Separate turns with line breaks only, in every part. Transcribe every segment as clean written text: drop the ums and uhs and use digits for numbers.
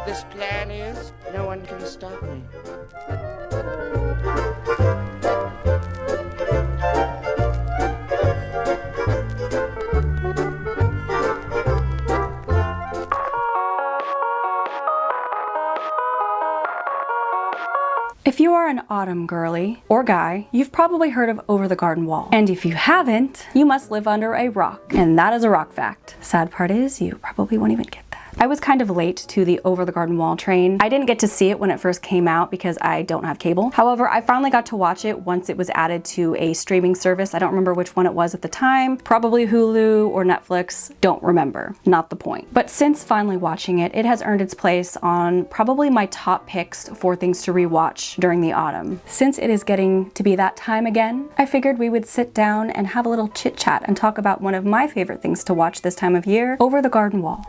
this plan is, no one can stop me.
If you are an autumn girly or guy, you've probably heard of Over the Garden Wall. And if you haven't, you must live under a rock. And that is a rock fact. Sad part is, you probably won't even get that. I was kind of late to the Over the Garden Wall train. I didn't get to see it when it first came out because I don't have cable. However, I finally got to watch it once it was added to a streaming service. I don't remember which one it was at the time. Probably Hulu or Netflix. Don't remember. Not the point. But since finally watching it, it has earned its place on probably my top picks for things to rewatch during the autumn. Since it is getting to be that time again, I figured we would sit down and have a little chit chat and talk about one of my favorite things to watch this time of year, Over the Garden Wall.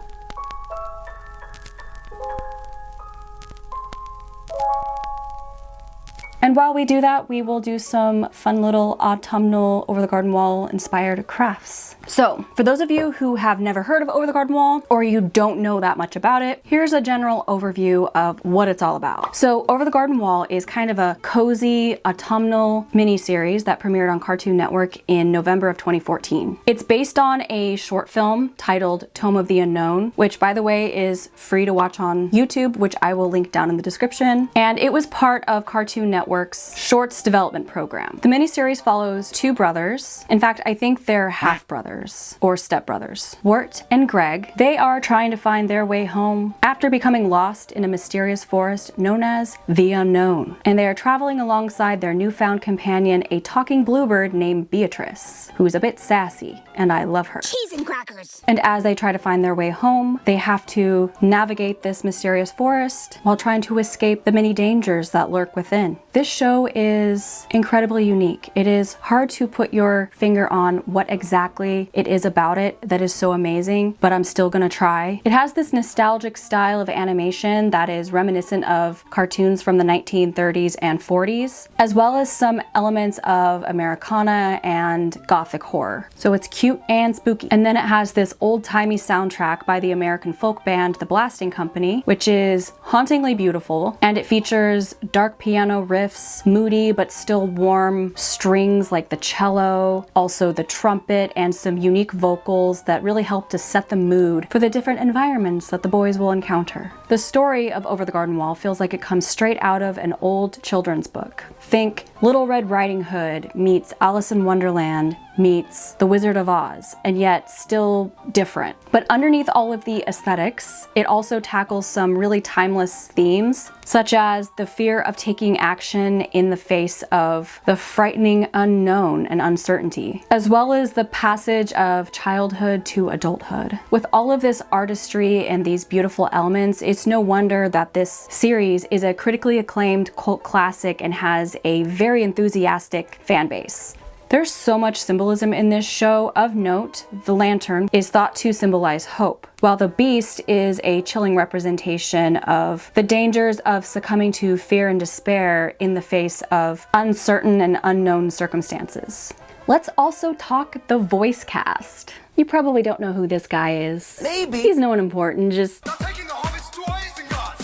And while we do that, we will do some fun little autumnal Over the Garden Wall inspired crafts. So for those of you who have never heard of Over the Garden Wall, or you don't know that much about it, here's a general overview of what it's all about. So Over the Garden Wall is kind of a cozy autumnal miniseries that premiered on Cartoon Network in November of 2014. It's based on a short film titled Tome of the Unknown, which by the way is free to watch on YouTube, which I will link down in the description. And it was part of Cartoon Network's Shorts development program. The miniseries follows two brothers. In fact, I think they're half-brothers or stepbrothers, Wirt and Greg. They are trying to find their way home after becoming lost in a mysterious forest known as the Unknown. And they are traveling alongside their newfound companion, a talking bluebird named Beatrice, who's a bit sassy, and I love her.
Cheese and crackers!
And as they try to find their way home, they have to navigate this mysterious forest while trying to escape the many dangers that lurk within. This show is incredibly unique. It is hard to put your finger on what exactly it is about it that is so amazing, but I'm still gonna try. It has this nostalgic style of animation that is reminiscent of cartoons from the 1930s and 40s, as well as some elements of Americana and Gothic horror. So it's cute and spooky. And then it has this old-timey soundtrack by the American folk band The Blasting Company, which is hauntingly beautiful, and it features dark piano riffs, moody but still warm strings like the cello, also the trumpet, and some unique vocals that really help to set the mood for the different environments that the boys will encounter. The story of Over the Garden Wall feels like it comes straight out of an old children's book. Think Little Red Riding Hood meets Alice in Wonderland meets The Wizard of Oz, and yet still different. But underneath all of the aesthetics, it also tackles some really timeless themes, such as the fear of taking action in the face of the frightening unknown and uncertainty, as well as the passage of childhood to adulthood. With all of this artistry and these beautiful elements, it's no wonder that this series is a critically acclaimed cult classic and has a very enthusiastic fan base. There's so much symbolism in this show. Of note, the lantern is thought to symbolize hope, while the beast is a chilling representation of the dangers of succumbing to fear and despair in the face of uncertain and unknown circumstances. Let's also talk the voice cast. You probably don't know who this guy is.
Maybe.
He's no one important, just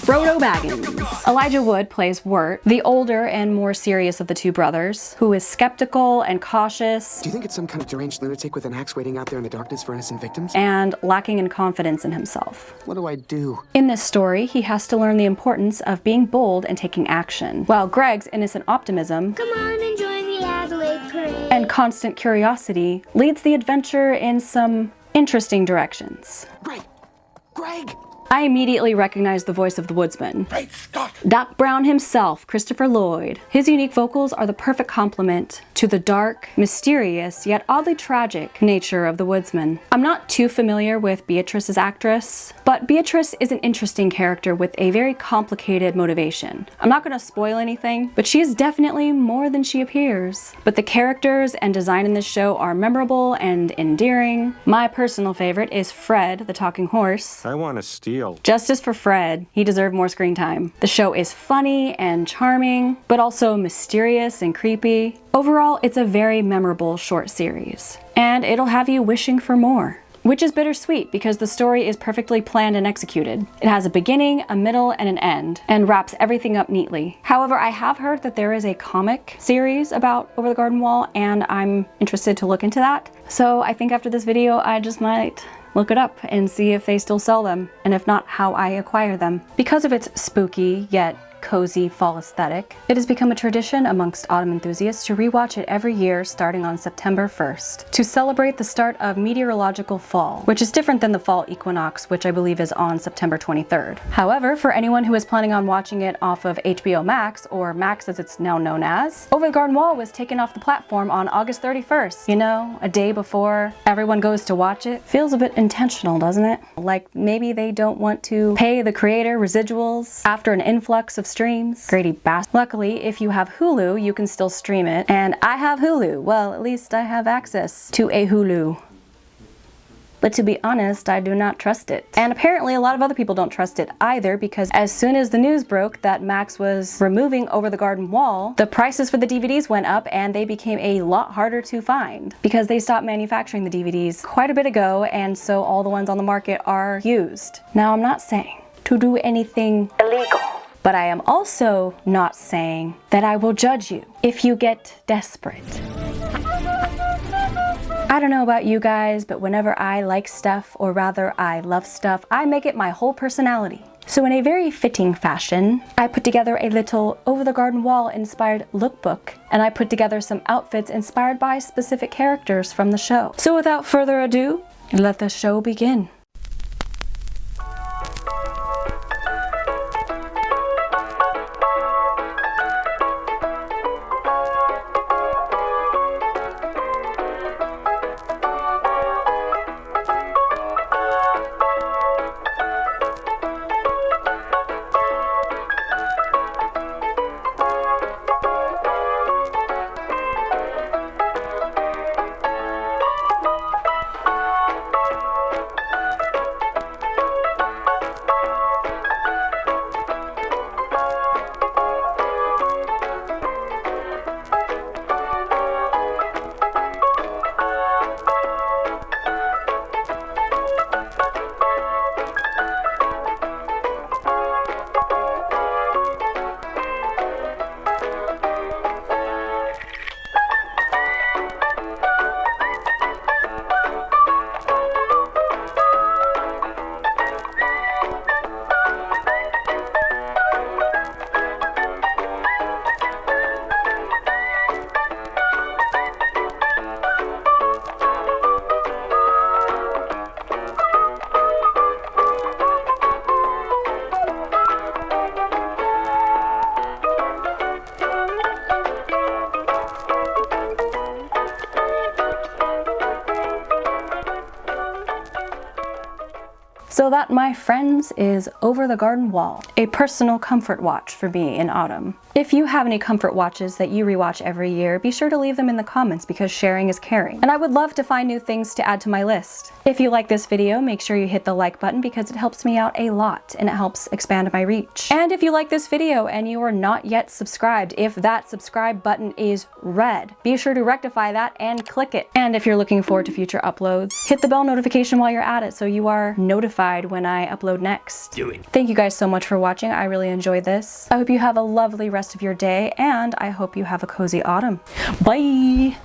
Frodo Baggins. Elijah Wood plays Wirt, the older and more serious of the two brothers, who is skeptical and cautious.
Do you think it's some kind of deranged lunatic with an axe waiting out there in the darkness for innocent victims?
And lacking in confidence in himself.
What do I do?
In this story, he has to learn the importance of being bold and taking action, while Greg's innocent optimism
Come on and join the Adelaide parade.
and constant curiosity leads the adventure in some interesting directions.
Greg!
I immediately recognized the voice of the woodsman.
Great Scott!
Doc Brown himself, Christopher Lloyd. His unique vocals are the perfect complement to the dark, mysterious, yet oddly tragic nature of the woodsman. I'm not too familiar with Beatrice's actress, but Beatrice is an interesting character with a very complicated motivation. I'm not going to spoil anything, but she is definitely more than she appears. But the characters and design in this show are memorable and endearing. My personal favorite is Fred, the talking horse.
I want to steal.
Justice for Fred. He deserved more screen time. The show is funny and charming, but also mysterious and creepy. Overall, it's a very memorable short series, and it'll have you wishing for more. which is bittersweet because the story is perfectly planned and executed. It has a beginning, a middle, and an end, and wraps everything up neatly. However, I have heard that there is a comic series about Over the Garden Wall, and I'm interested to look into that. So I think after this video, I just might look it up and see if they still sell them, and if not, how I acquire them. Because of its spooky yet cozy fall aesthetic, it has become a tradition amongst autumn enthusiasts to rewatch it every year starting on September 1st to celebrate the start of meteorological fall, which is different than the fall equinox, which I believe is on September 23rd. However, for anyone who is planning on watching it off of HBO Max, or Max as it's now known as, Over the Garden Wall was taken off the platform on August 31st. You know, a day before everyone goes to watch it. Feels a bit intentional, doesn't it? Like maybe they don't want to pay the creator residuals after an influx of streams. Grady bastard. Luckily, if you have Hulu, you can still stream it. And I have Hulu. Well, at least I have access to a Hulu. But to be honest, I do not trust it. And apparently a lot of other people don't trust it either, because as soon as the news broke that Max was removing Over the Garden Wall, the prices for the DVDs went up and they became a lot harder to find because they stopped manufacturing the DVDs quite a bit ago, and so all the ones on the market are used. Now, I'm not saying to do anything illegal, but I am also not saying that I will judge you if you get desperate. I don't know about you guys, but whenever I like stuff, or rather I love stuff, I make it my whole personality. So in a very fitting fashion, I put together a little Over the Garden Wall inspired lookbook, and I put together some outfits inspired by specific characters from the show. So without further ado, let the show begin. So that, my friends, is Over the Garden Wall, a personal comfort watch for me in autumn. If you have any comfort watches that you rewatch every year, be sure to leave them in the comments because sharing is caring. And I would love to find new things to add to my list. If you like this video, make sure you hit the like button because it helps me out a lot and it helps expand my reach. And if you like this video and you are not yet subscribed, if that subscribe button is red, be sure to rectify that and click it. And if you're looking forward to future uploads, hit the bell notification while you're at it so you are notified when I upload next. Do it. Thank you guys so much for watching. I really enjoyed this. I hope you have a lovely rest of your day, and I hope you have a cozy autumn. Bye!